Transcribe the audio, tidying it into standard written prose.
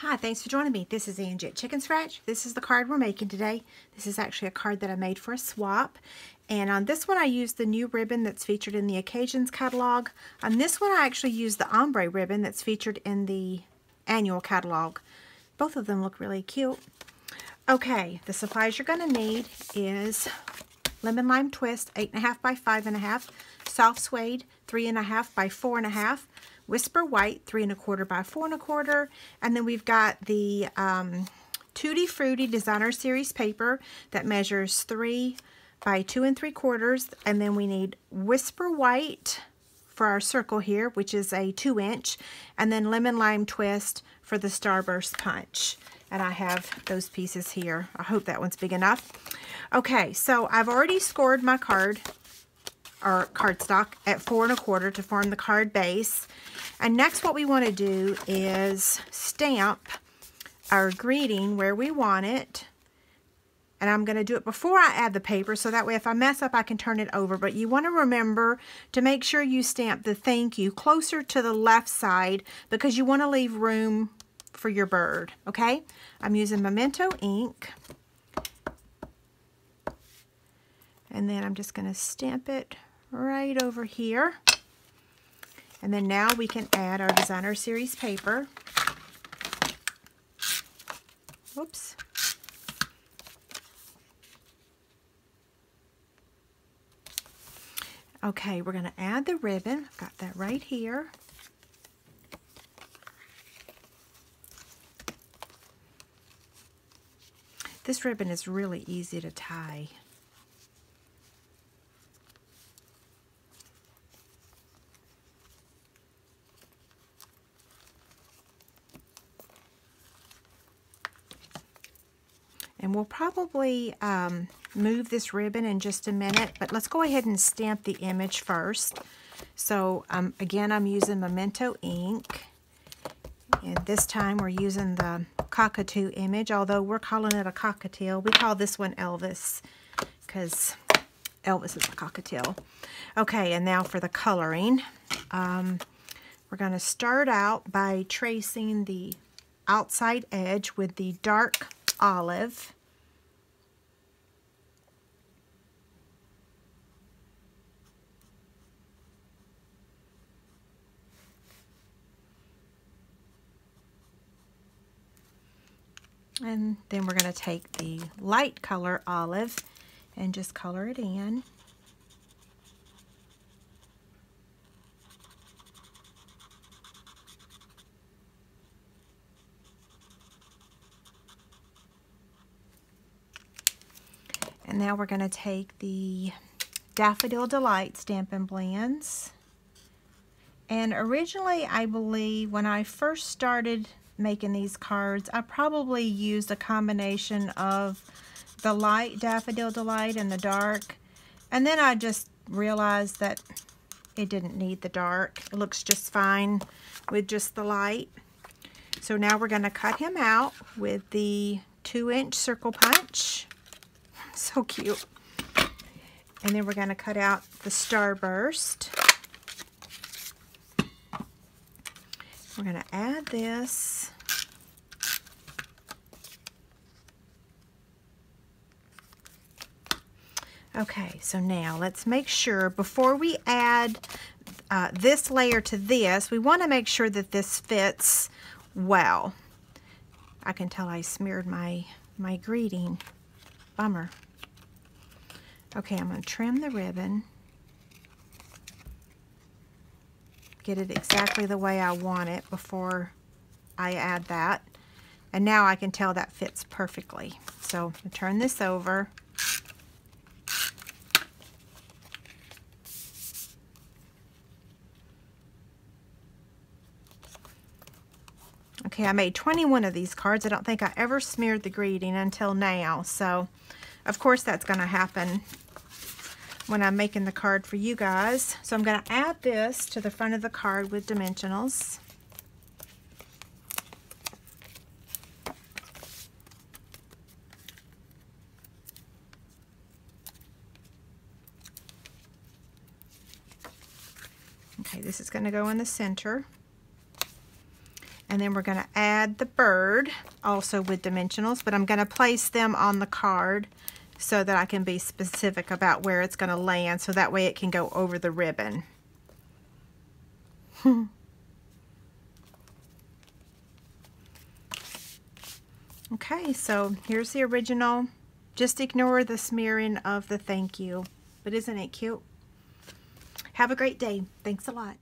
Hi, thanks for joining me. This is Angie at Chicken Scratch. This is the card we're making today. This is actually a card that I made for a swap. And on this one I used the new ribbon that's featured in the Occasions catalog. On this one I actually used the ombre ribbon that's featured in the annual catalog. Both of them look really cute. Okay, the supplies you're going to need is Lemon Lime Twist 8.5 by 5.5, Soft Suede 3.5 by 4.5, Whisper White 3.25 by 4.25, and then we've got the Tutti Frutti Designer Series paper that measures 3 by 2 3/4, and then we need Whisper White for our circle here, which is a 2-inch, and then Lemon Lime Twist for the Starburst Punch. And I have those pieces here. I hope that one's big enough. Okay, so I've already scored my card, or cardstock, at 4 1/4 to form the card base. And next what we want to do is stamp our greeting where we want it. And I'm going to do it before I add the paper, so that way if I mess up I can turn it over. But you want to remember to make sure you stamp the thank you closer to the left side, because you want to leave room for your bird, okay? I'm using Memento ink. And then I'm just going to stamp it right over here. And then now we can add our Designer Series paper. Whoops. Okay, we're going to add the ribbon. I've got that right here. This ribbon is really easy to tie. And we'll probably move this ribbon in just a minute, but let's go ahead and stamp the image first. So again, I'm using Memento ink, and this time we're using the cockatoo image, although we're calling it a cockatiel. We call this one Elvis because Elvis is a cockatiel. Okay, and now for the coloring. We're going to start out by tracing the outside edge with the dark olive. And then we're going to take the light color olive and just color it in. And now we're going to take the Daffodil Delight Stampin' Blends. And originally, I believe, when I first started making these cards, I probably used a combination of the light Daffodil Delight and the dark. And then I just realized that it didn't need the dark. It looks just fine with just the light. So now we're going to cut him out with the 2-inch circle punch. So cute. And then we're going to cut out the Starburst. We're going to add this. Okay, so now let's make sure before we add this layer to this, we want to make sure that this fits well. I can tell I smeared my greeting. Bummer. Okay, I'm going to trim the ribbon. Get it exactly the way I want it before I add that. And now I can tell that fits perfectly. So I'll turn this over. Okay, I made 21 of these cards. I don't think I ever smeared the greeting until now. So, of course, that's going to happen when I'm making the card for you guys. So I'm going to add this to the front of the card with dimensionals. Okay, this is going to go in the center. And then we're going to add the bird, also with dimensionals, but I'm going to place them on the card so that I can be specific about where it's going to land, so that way it can go over the ribbon. Okay, so here's the original. Just ignore the smearing of the thank you. But isn't it cute? Have a great day. Thanks a lot.